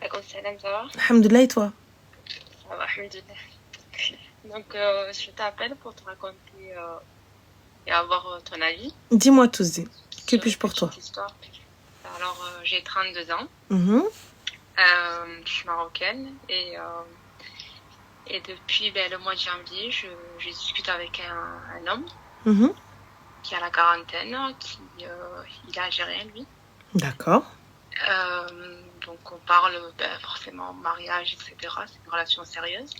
Alaikum salam, ça va? Alhamdoulilah, et toi? Ça va, alhamdoulilah. Donc, je t'appelle pour te raconter et avoir ton avis Dis-moi tout, Zé. Que sur puis-je une pour toi? petite histoire. Alors, j'ai 32 ans, Mhm. je suis marocaine et depuis le mois de janvier, je discute avec un homme Mhm. qui a la quarantaine, il est algérien, lui. D'accord. Donc, on parle forcément mariage, etc. C'est une relation sérieuse.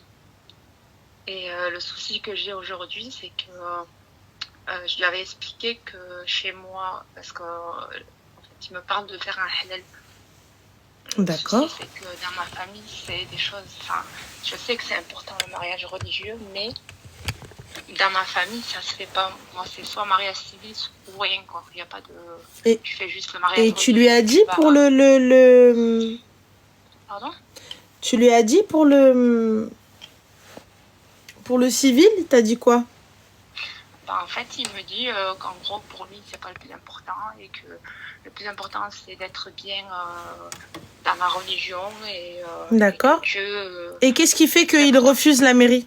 Et le souci que j'ai aujourd'hui, c'est que je lui avais expliqué que chez moi, parce que en fait, il me parle de faire un halal. D'accord. Le souci, c'est que dans ma famille, c'est des choses. Enfin, je sais que c'est important le mariage religieux, mais dans ma famille, ça se fait pas. Moi, c'est soit mariage civil, ou rien, quoi. Il n'y a pas de. Et, tu fais juste le mariage et religieux. tu lui as dit pour le... Pardon? Tu lui as dit pour le civil, t'as dit quoi? En fait, il me dit qu'en gros, pour lui, c'est pas le plus important et que le plus important, c'est d'être bien dans ma religion. D'accord. Et qu'est-ce qui fait qu'il refuse la mairie?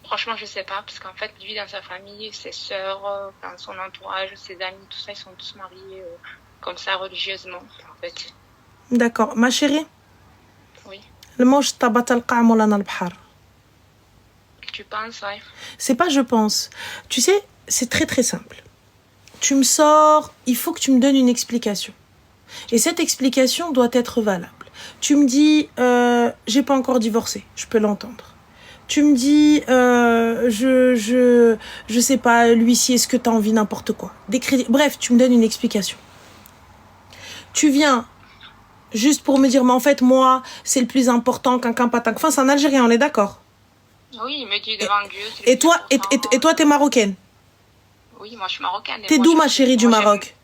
Franchement, je sais pas, parce qu'en fait, lui, dans sa famille, ses sœurs, dans son entourage, ses amis, tout ça, ils sont tous mariés comme ça, religieusement, en fait. D'accord. Ma chérie? Oui. الموج طبط القاع مولانا البحر. Tu penses, ouais. C'est pas je pense. Tu sais, c'est très très simple. Tu me sors, il faut que tu me donnes une explication. Et cette explication doit être valable. Tu me dis, j'ai pas encore divorcé, je peux l'entendre. Tu me dis, je sais pas, l'huissier, est-ce que t'as envie n'importe quoi. Des crédits, bref, tu me donnes une explication. Tu viens juste pour me dire, mais en fait, moi, c'est le plus important, qu'un patin. Enfin, c'est un Algérien, on est d'accord? Oui, il me dit devant Dieu. Et toi, t'es marocaine? Oui, moi, je suis marocaine. T'es d'où, ma chérie, du Maroc?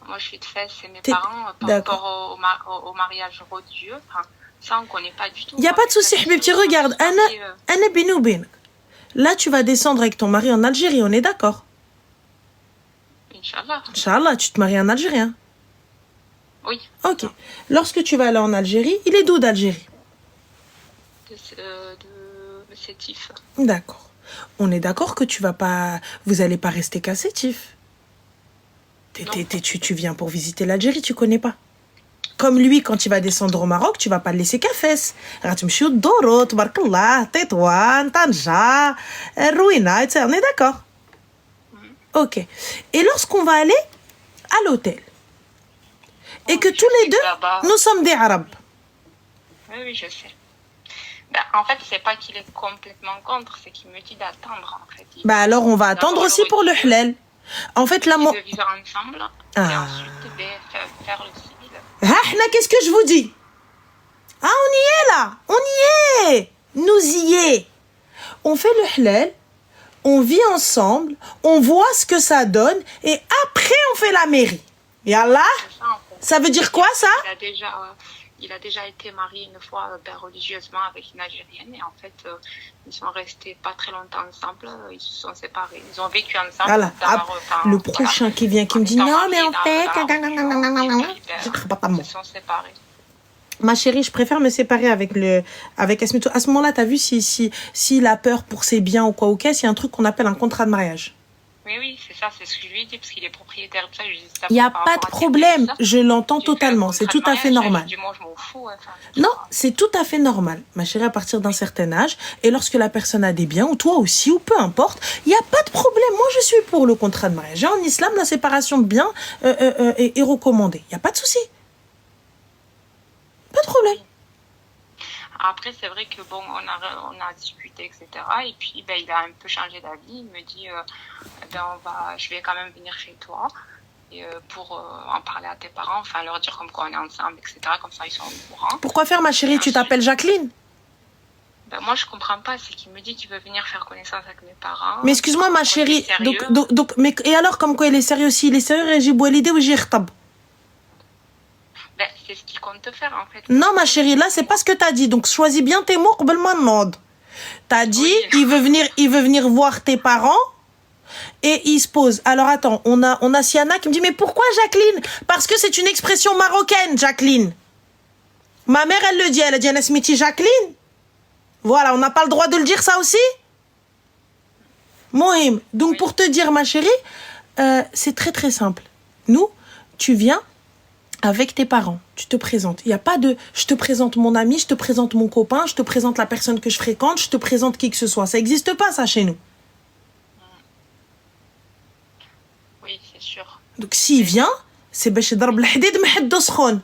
Moi, je suis de Fès, c'est mes parents, par rapport au mariage religieux. Enfin, ça, on ne connaît pas du tout. Il n'y a pas de souci, Habibti, regarde. Anna binou bin. Là, tu vas descendre avec ton mari en Algérie, on est d'accord? Inch'Allah. Inch'Allah, tu te maries en Algérien? Oui. Ok. Lorsque tu vas aller en Algérie, il est d'où d'Algérie? De Sétif. D'accord. On est d'accord que vous allez pas rester qu'à Sétif. Tu viens pour visiter l'Algérie, tu connais pas. Comme lui, quand il va descendre au Maroc, tu vas pas le laisser qu'à Fès. Ratumchou, Doro, Tbarkallah, Tétouan, Tanja, Rouina, etc. On est d'accord? Ok. Et lorsqu'on va aller à l'hôtel, et que tous les deux, nous sommes des Arabes. Oui, je sais. En fait, c'est pas qu'il est complètement contre, c'est qu'il me dit d'attendre. En fait. Alors, on va attendre aussi pour le halal. En fait, l'amour. De vivre ensemble et ensuite faire le civil. Qu'est-ce que je vous dis? Ah, on y est là. On y est. Nous y est. On fait le halal, on vit ensemble, on voit ce que ça donne et après on fait la mairie. Yallah. Ça veut dire quoi ça? Il a déjà été marié une fois religieusement avec une Algérienne et en fait ils sont restés pas très longtemps ensemble, ils se sont séparés, ils ont vécu ensemble. Le prochain qui vient qui me dit non mais en fait ils se sont séparés. Ma chérie, je préfère me séparer avec Asmito. À ce moment-là, t'as vu s'il a peur pour ses biens ou quoi ou qu'est-ce, il y a un truc qu'on appelle un contrat de mariage. Oui, c'est ça, c'est ce que je lui ai dit, parce qu'il est propriétaire de ça. Il n'y a pas de problème, je l'entends totalement, c'est tout à fait normal. Moi, je m'en fous. Non, c'est tout à fait normal, ma chérie, à partir d'un certain âge, et lorsque la personne a des biens, ou toi aussi, ou peu importe, il n'y a pas de problème. Moi, je suis pour le contrat de mariage. Et en islam, la séparation de biens est recommandée. Il n'y a pas de souci. Pas de problème. Après, c'est vrai que bon, on a discuté, etc. Et puis, il a un peu changé d'avis. Il me dit, je vais quand même venir chez toi pour en parler à tes parents, enfin leur dire comme quoi on est ensemble, etc. Comme ça, ils sont au courant. Pourquoi faire, ma chérie? Tu t'appelles Jacqueline? Moi, je comprends pas. C'est qu'il me dit qu'il veut venir faire connaissance avec mes parents. Mais excuse-moi, ma chérie. Et alors, comme quoi il est sérieux aussi? Il est sérieux, j'ai beau l'idée ou j'ai rtab? C'est ce qu'il compte faire, en fait. Non, ma chérie, là, c'est pas ce que t'as dit. Donc, choisis bien tes mots. T'as dit, il veut venir voir tes parents et il se pose. Alors, attends, on a Siana qui me dit, mais pourquoi Jacqueline? Parce que c'est une expression marocaine, Jacqueline. Ma mère, elle le dit. Elle a dit Anas Smiti Jacqueline. Voilà, on n'a pas le droit de le dire, ça aussi. Mohim. Donc, pour te dire, ma chérie, c'est très, très simple. Nous, tu viens avec tes parents. Tu te présentes. Il n'y a pas de je te présente mon ami, je te présente mon copain, je te présente la personne que je fréquente, je te présente qui que ce soit. Ça n'existe pas, ça, chez nous. Oui, c'est sûr. Donc, s'il vient, c'est باش يضرب الحديد ما حدو سخون.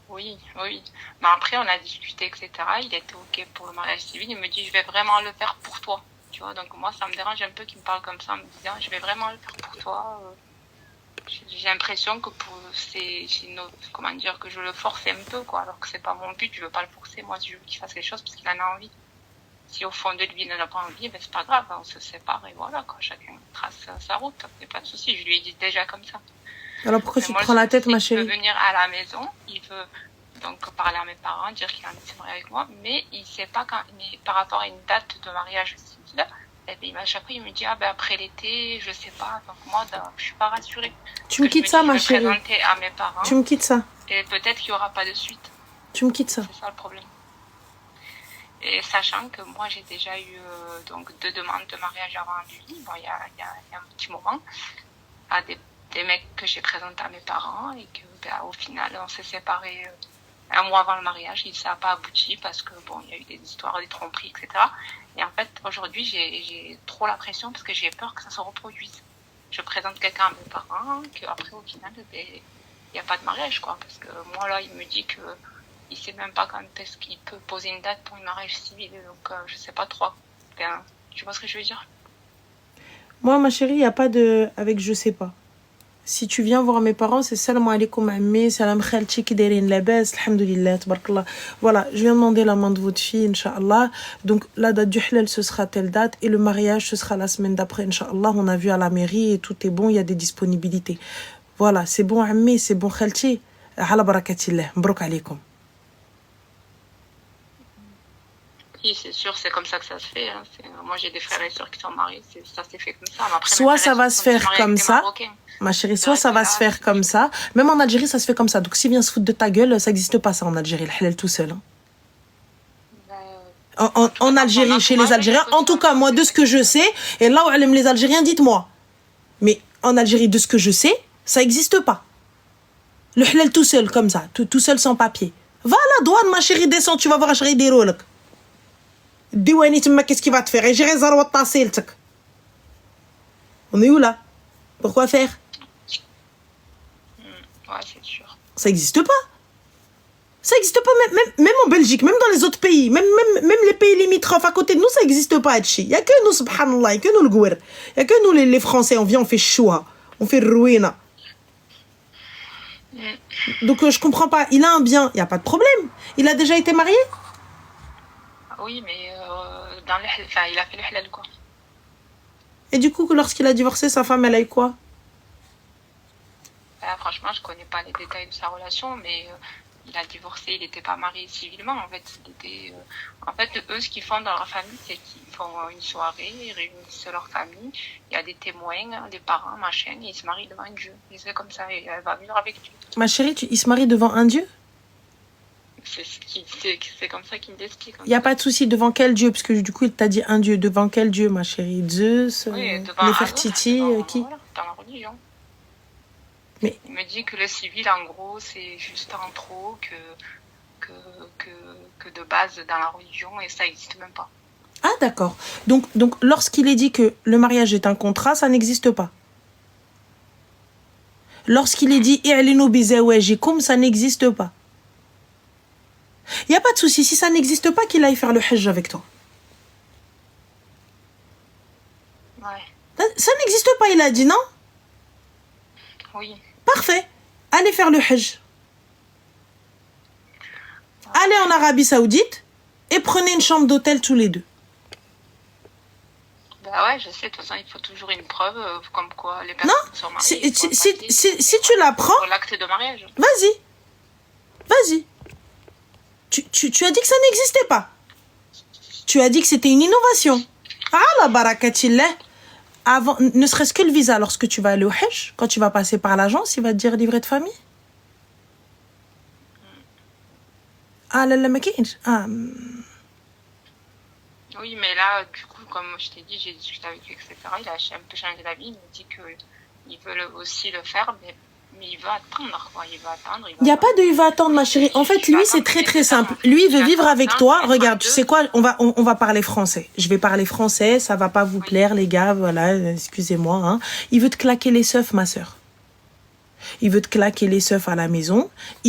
Oui, oui. Mais après, on a discuté, etc. Il était OK pour le mariage civil. Il me dit, je vais vraiment le faire pour toi. Tu vois, donc moi, ça me dérange un peu qu'il me parle comme ça, en me disant, je vais vraiment le faire pour toi. J'ai l'impression que comment dire, que je le force un peu, quoi. Alors que c'est pas mon but, je veux pas le forcer. Moi, je veux qu'il fasse les choses parce qu'il en a envie. Si au fond de lui, il n'en a pas envie, ben c'est pas grave, on se sépare et voilà, quoi. Chacun trace sa route. Il n'y a pas de souci. Je lui ai dit déjà comme ça. Alors pourquoi Mais tu moi, te prends la tête, ma il chérie? veut venir à la maison, il veut donc parler à mes parents, dire qu'il a envie de se marier avec moi, mais il sait pas quand, mais par rapport à une date de mariage civil, et bien, à chaque fois, il me dit, ah ben après l'été, je sais pas, donc moi, je suis pas rassurée. Tu me quittes ça, ma chérie. Je vais présenter à mes parents. Tu me quittes ça. Et peut-être qu'il y aura pas de suite. Tu me quittes ça. C'est ça le problème. Et sachant que moi, j'ai déjà eu donc 2 demandes de mariage avant lui, bon, il y a un petit moment, à des mecs que j'ai présentés à mes parents et que ben, au final on s'est séparés un mois avant le mariage et ça n'a pas abouti parce que bon il y a eu des histoires, des tromperies, etc. Et en fait aujourd'hui j'ai trop la pression parce que j'ai peur que ça se reproduise. Je présente quelqu'un à mes parents qu'après au final ben, il n'y a pas de mariage quoi, parce que moi là il me dit que il sait même pas quand est-ce qu'il peut poser une date pour un mariage civil, donc je sais pas trop. Ben, tu vois ce que je veux dire? Moi, ma chérie, il n'y a pas de avec je sais pas. Si tu viens voir mes parents, c'est salam alaikum ammi, salam khalti ki dairin labas, alhamdoulilah, tabarakallah. Voilà, je viens demander la main de votre fille, Inch'Allah. Donc, la date du halal, ce sera telle date. Et le mariage, ce sera la semaine d'après, Inch'Allah. On a vu à la mairie et tout est bon, il y a des disponibilités. Voilà, c'est bon ammi, c'est bon khalti. Ala barakatillah, mbrok alaikum. Oui, c'est sûr, c'est comme ça que ça se fait. Hein. Moi, j'ai des frères et sœurs qui sont mariés, ça s'est fait comme ça. Mais après, soit ça va se faire comme ça, ma chérie, soit ça va se faire comme ça. Même en Algérie, ça se fait comme ça. Donc, s'il vient se foutre de ta gueule, ça n'existe pas ça en Algérie, le halal tout seul. Hein. En Algérie, chez les Algériens, en tout cas, moi, de ce que je sais, et là où aiment les Algériens, dites-moi. Mais en Algérie, de ce que je sais, ça n'existe pas. Le halal tout seul, comme ça, tout seul sans papier. Va à la douane, ma chérie, descends, tu vas voir chérie des rôles. Diwani, qu'est-ce qu'il va te faire? Et j'irai Zarwat Tassiltek. On est où là? Pourquoi faire? Ouais, c'est sûr. Ça n'existe pas. Ça n'existe pas, même en Belgique, même dans les autres pays, même les pays limitrophes à côté de nous, ça n'existe pas. Il n'y a que nous, subhanallah, il n'y a que nous le gouer. Il n'y a que nous les Français, on vient, on fait choua, on fait rouina. Donc je comprends pas, il a un bien, il n'y a pas de problème. Il a déjà été marié? Oui, mais il a fait le halal, quoi. Et du coup, lorsqu'il a divorcé, sa femme, elle a eu quoi? Franchement, je connais pas les détails de sa relation, mais il a divorcé, il n'était pas marié civilement, en fait. En fait, eux, ce qu'ils font dans leur famille, c'est qu'ils font une soirée, ils réunissent leur famille, il y a des témoins, des parents, machin, et ils se marient devant Dieu. Et c'est comme ça, et elle va vivre avec Dieu. Ma chérie, il se marie devant un Dieu? C'est comme ça qu'il me l'explique. Il n'y a pas de souci. Devant quel Dieu? Parce que du coup, il t'a dit un Dieu. Devant quel Dieu, ma chérie? Zeus, oui, Nefertiti, qui? Voilà, dans la religion. Mais... Il me dit que le civil, en gros, c'est juste en trop, que de base dans la religion, et ça n'existe même pas. Ah, d'accord. Donc lorsqu'il est dit que le mariage est un contrat, ça n'existe pas. Lorsqu'il est dit « I'linu bizawajikum », ça n'existe pas. Il n'y a pas de souci. Si ça n'existe pas, qu'il aille faire le hajj avec toi. Ouais. Ça n'existe pas, il a dit, non? Oui. Parfait. Allez faire le hajj. Allez en Arabie Saoudite et prenez une chambre d'hôtel tous les deux. Bah ouais, je sais. De toute façon, il faut toujours une preuve comme quoi les personnes sont mariées. Si tu la prends... Pour l'acte de mariage. Vas-y. Tu as dit que ça n'existait pas. Tu as dit que c'était une innovation. Ah, la barakatillah. Avant, ne serait-ce que le visa, lorsque tu vas aller au Hajj, quand tu vas passer par l'agence, il va te dire livret de famille. Ah là là, ما كاينش. Ah. Oui, mais là, du coup, comme je t'ai dit, j'ai discuté avec lui, etc. Il a un peu changé d'avis. Il me dit qu'il veut aussi le faire, mais il veut attendre, quoi. Il veut attendre. Il n'y a pas de il va attendre, ma chérie. En fait, lui, c'est très très simple. Lui, il veut vivre avec toi. Regarde, tu sais quoi, on va parler français. Je vais parler français, ça va pas vous plaire, les gars, voilà, excusez-moi. Hein. Il veut te claquer les seufs, ma sœur. Il veut te claquer les seufs à la maison.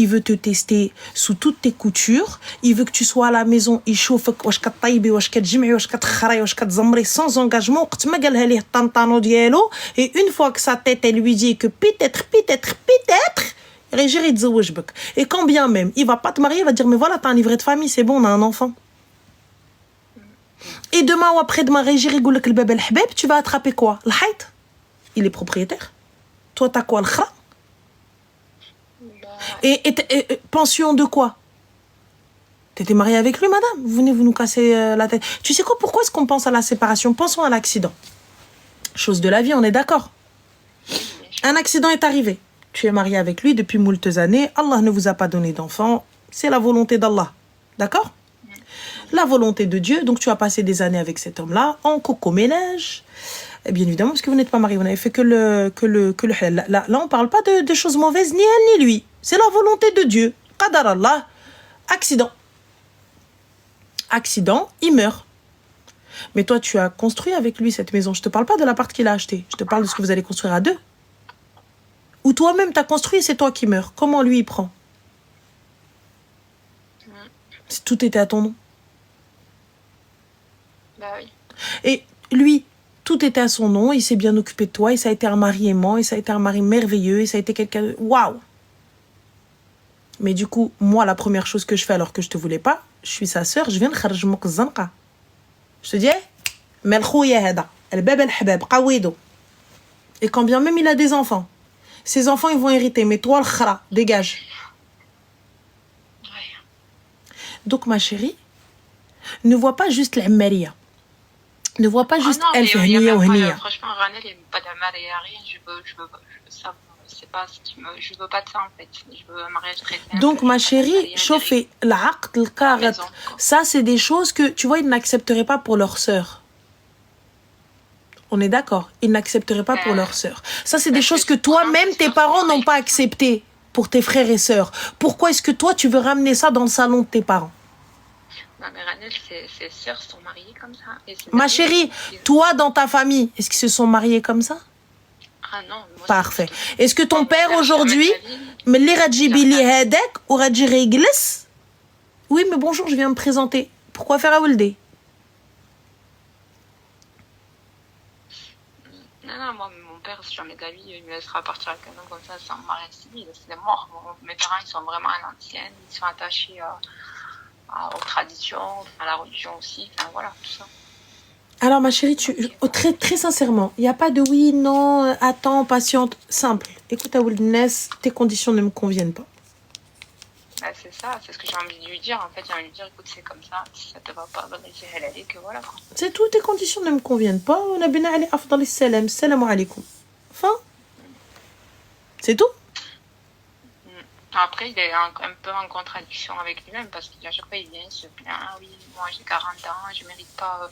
Il veut te tester sous toutes tes coutures. Il veut que tu sois à la maison. Il chauffe واش كطيبي واش كتجمعي واش كتخري واش كتزمري sans engagement. وقت ما قالها ليه الطنطانو ديالو. Et une fois que sa tête elle lui dit que peut-être Régir يتزوج بك. Et quand bien même il va pas te marier, il va dire mais voilà, t'as un livret de famille, c'est bon, on a un enfant. Et demain ou après-demain Régir يقول لك الباب الحباب, tu vas attraper quoi? الحيط. Il est propriétaire. Toi t'as quoi, الخرا? Et pension de quoi? T'étais mariée avec lui, madame? Vous venez vous nous casser la tête. Tu sais quoi? Pourquoi est-ce qu'on pense à la séparation? Pensons à l'accident. Chose de la vie, on est d'accord. Un accident est arrivé. Tu es mariée avec lui depuis moultes années. Allah ne vous a pas donné d'enfant. C'est la volonté d'Allah. D'accord? La volonté de Dieu. Donc tu as passé des années avec cet homme-là en coco-ménage. Et bien évidemment, parce que vous n'êtes pas mariés, vous n'avez fait que le halal. Là, on parle pas de choses mauvaises, ni elle ni lui. C'est la volonté de Dieu. Qadar Allah. Accident. Accident, il meurt. Mais toi, tu as construit avec lui cette maison. Je te parle pas de l'appart qu'il a acheté. Je te parle de ce que vous allez construire à deux. Ou toi-même, tu as construit et c'est toi qui meurs. Comment lui, il prend? Si tout était à ton nom. Bah oui. Et lui, tout était à son nom. Il s'est bien occupé de toi. Et ça a été un mari aimant. Et ça a été un mari merveilleux. Et ça a été quelqu'un de... Waouh! Mais du coup, moi, la première chose que je fais alors que je te voulais pas, je suis sa sœur, je viens de kharj mouk zanqa. Je te dis, mais le bébé el habab, qawido. Et quand bien même il a des enfants, ses enfants ils vont hériter, mais toi le khara, dégage. Ouais. Donc ma chérie, ne vois pas juste la Maria. Ne vois pas juste elle fait hniya ou hniya. Franchement, Ranel, il n'y a pas de mal, il n'y a rien. Ça, c'est pas ce qui me... Je veux pas de ça en fait. Je veux un mariage très simple. Donc ma chérie, chauffer l'aqd, le karat, ça c'est des choses que tu vois ils n'accepteraient pas pour leur sœur. On est d'accord, ils n'accepteraient pas pour leur sœur. Ça c'est des choses que toi-même tes parents n'ont pas accepté pour tes frères et sœurs. Pourquoi est-ce que toi tu veux ramener ça dans le salon de tes parents? Non mais Ranel, ses sœurs sont mariées comme ça. Ma chérie, toi dans ta famille, est-ce qu'ils se sont mariés comme ça? Ah non, moi, parfait. Est-ce que ton père aujourd'hui, mais les radjibili hedek ou radjiri iglis? Oui, mais bonjour, je viens me présenter. Pourquoi faire Aoulde? Non, moi, mon père, si jamais d'avis, il me laissera partir avec un homme comme ça sans mariage civil. C'est mort. Mes parents, ils sont vraiment à l'ancienne. Ils sont attachés aux traditions, à la religion aussi. Enfin, voilà, tout ça. Alors ma chérie, très, très sincèrement, il n'y a pas de oui, non, attends, patiente, simple. Écoute, Aouldness, tes conditions ne me conviennent pas. Bah, c'est ça, c'est ce que j'ai envie de lui dire. En fait, j'ai envie de lui dire, écoute, c'est comme ça, si ça te va pas, bah, c'est halal, que voilà. C'est tout, tes conditions ne me conviennent pas. On a bien allé afdal salam, salam alaikum. Enfin, c'est tout. Après, il est un peu en contradiction avec lui-même parce qu'à chaque fois, il vient, il se plaint. Ah oui, moi j'ai 40 ans, je mérite pas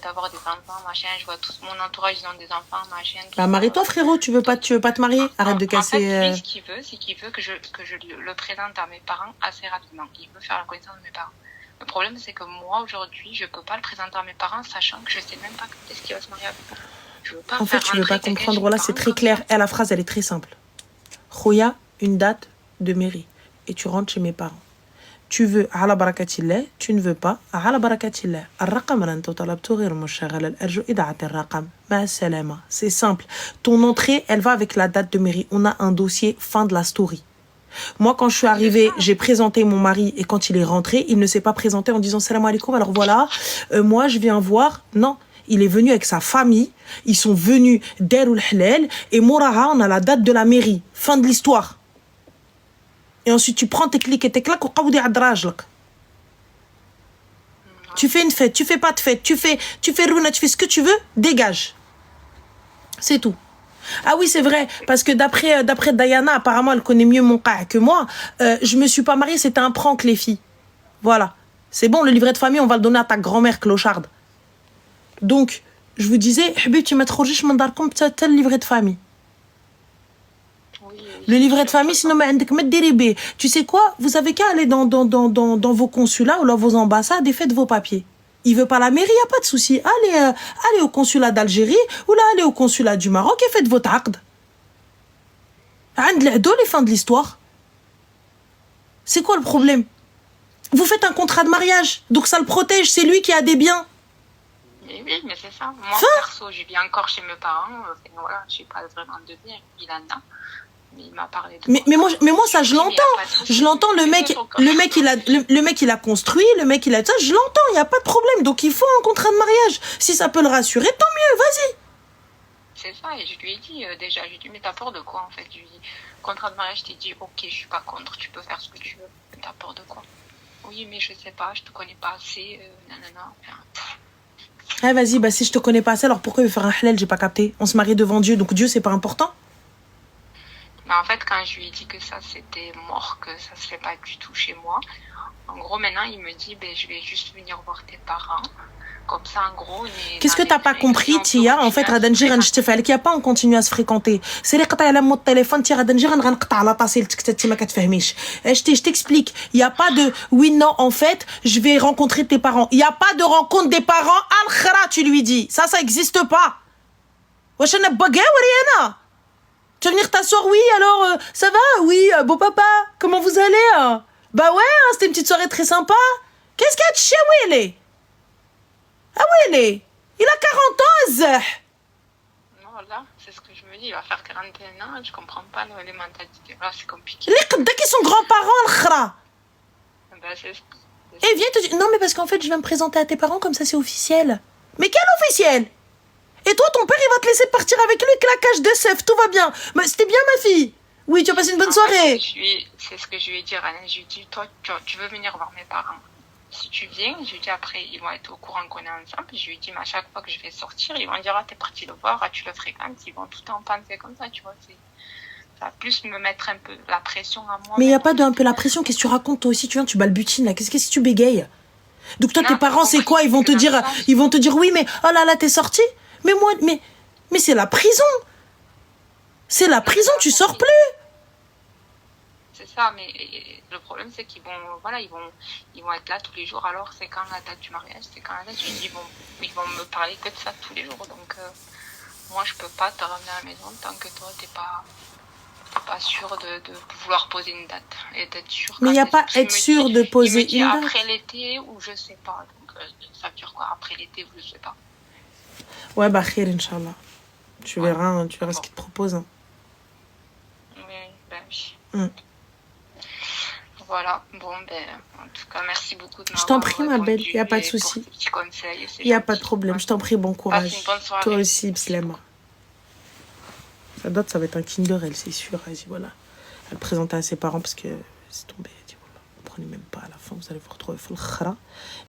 d'avoir des enfants, machin. Je vois tout mon entourage, ils ont des enfants, machin. Bah, marie-toi, frérot, tu veux pas te marier? Arrête de casser. En fait, lui, ce qu'il veut, c'est qu'il veut que je le présente à mes parents assez rapidement. Il veut faire la connaissance de mes parents. Le problème, c'est que moi, aujourd'hui, je peux pas le présenter à mes parents, sachant que je sais même pas quand est-ce qu'il va se marier avec moi. Je veux pas en fait, tu veux pas comprendre. Voilà, c'est très clair. Et la phrase, elle est très simple. Khoya, une date de mairie. Et tu rentres chez mes parents. Tu veux ala barakatillah, tu ne veux pas ala barakatillah. الرقم اللي انت طلبته غير مشغل ارجو اذاعه الرقم مع السلامه. C'est simple. Ton entrée, elle va avec la date de mairie. On a un dossier, fin de la story. Moi, quand je suis arrivée, j'ai présenté mon mari et quand il est rentré, il ne s'est pas présenté en disant salam alaikum. Alors voilà, moi je viens voir. Non, il est venu avec sa famille. Ils sont venus d'Erul Halal et Mouraha, on a la date de la mairie. Fin de l'histoire. Et ensuite, tu prends tes clics et tes claques au qaoudi adrajlak. Tu fais une fête, tu fais pas de fête, tu fais rouna, tu fais ce que tu veux, dégage. C'est tout. Ah oui, c'est vrai, parce que d'après Diana, apparemment, elle connaît mieux mon cas que moi. Je me suis pas mariée, c'était un prank, les filles. Voilà. C'est bon, le livret de famille, on va le donner à ta grand-mère clocharde. Donc, je vous disais, Habibti, ma تخرجيش من داركم حتى le livret de famille. Le livret de famille, sinon, tu sais quoi? Vous avez qu'à aller dans vos consulats ou dans vos ambassades et faites vos papiers. Il veut pas la mairie, il n'y a pas de souci. Allez au consulat d'Algérie ou là, allez au consulat du Maroc et faites votre aqd. Les fins de l'histoire. C'est quoi le problème? Vous faites un contrat de mariage, donc ça le protège, c'est lui qui a des biens. Mais oui, mais c'est ça. Moi, perso, je vis encore chez mes parents. Voilà, je n'ai pas vraiment de bien. Il en a. Mais il m'a parlé de mais moi, ça, je l'entends. Je l'entends, le mec, il a construit, le mec, il a ça, je l'entends, il n'y a pas de problème. Donc, il faut un contrat de mariage. Si ça peut le rassurer, tant mieux, vas-y. C'est ça, et je lui ai dit déjà, je lui ai dit, mais t'as peur de quoi en fait? Je lui ai dit, contrat de mariage, je t'ai dit, ok, je suis pas contre, tu peux faire ce que tu veux, mais t'as peur de quoi? Oui, mais je sais pas, je te connais pas assez, nanana. Ah, vas-y, bah si je te connais pas assez, alors pourquoi il veut faire un halal? J'ai pas capté. On se marie devant Dieu, donc Dieu, c'est pas important? Mais en fait, quand je lui ai dit que ça c'était mort, que ça se fait pas du tout chez moi, en gros, maintenant, il me dit, je vais juste venir voir tes parents. Comme ça, en gros, qu'est-ce que t'as pas compris, Tia? En fait, Radanjiran, je te fais qu'il n'y a pas, on continue à se fréquenter. C'est les qata la mot téléphone, Tia Radanjiran, ranqta la tasse, je t'explique. Il n'y a pas de, oui, non, en fait, je vais rencontrer tes parents. Il n'y a pas de rencontre des parents, al-khara, tu lui dis. Ça existe pas. Wesh, ana baga ou rien? Tu vas venir t'asseoir, oui, alors, ça va? Oui, beau papa, comment vous allez? Bah ouais, c'était une petite soirée très sympa. Qu'est-ce qu'il y a de chez Willy? Ah oui, il a 40 ans, Zah. Non, là, c'est ce que je me dis. Il va faire 41 ans, je comprends pas les mentalités. Là, c'est compliqué. Les qadda qui sont grands-parents, le khra. C'est Et viens te dire, non, mais parce qu'en fait, je vais me présenter à tes parents, comme ça, c'est officiel. Mais quel officiel? Et toi, ton père, il va te laisser partir avec lui, claquage de sève, tout va bien. Mais c'était bien, ma fille. Oui, tu as passé une bonne soirée. C'est ce que je lui ai dit, René. Je lui ai dit, toi, tu veux venir voir mes parents? Si tu viens, je lui dis après, ils vont être au courant qu'on est ensemble. Je lui dis, mais à chaque fois que je vais sortir, ils vont dire, ah, t'es parti le voir, ah, tu le fréquentes. Ils vont tout en penser comme ça, tu vois. Ça va plus me mettre un peu la pression à moi. Mais il n'y a pas de un peu la pression. Qu'est-ce que tu racontes, toi aussi? Tu viens, tu balbutines, là. Qu'est-ce que tu bégayes? Donc, toi, tes parents, c'est quoi? Ils vont te dire, oui, mais, oh là là, t'es sorti? Mais moi, mais c'est la prison. C'est la prison, tu sors plus. C'est ça, mais le problème, c'est qu'ils vont être là tous les jours. Alors, c'est quand la date du mariage, c'est quand la date, ils vont me parler que de ça tous les jours. Donc, moi, je peux pas te ramener à la maison tant que toi, t'es pas sûr de vouloir poser une date et d'être sûr. Mais il n'y a pas être sûr de poser une date. Après l'été ou je sais pas. Donc, ça veut dire quoi? Après l'été ou je sais pas. Ouais, bah, khir, Inch'Allah. Tu verras ce qu'ils te proposent. Hein. Oui. Voilà, bon, en tout cas, merci beaucoup de m'avoir Je t'en prie, ma belle, il n'y a pas de souci. Il n'y a pas de problème, je t'en prie, bon courage. Passe une bonne soirée. Toi aussi, Pslema. Sa dot, ça va être un Kinder, elle, c'est sûr. Elle dit, voilà. Elle présentait à ses parents parce que c'est tombé. Elle dit, voilà, ne prenez même pas à la fin, vous allez vous retrouver full khara.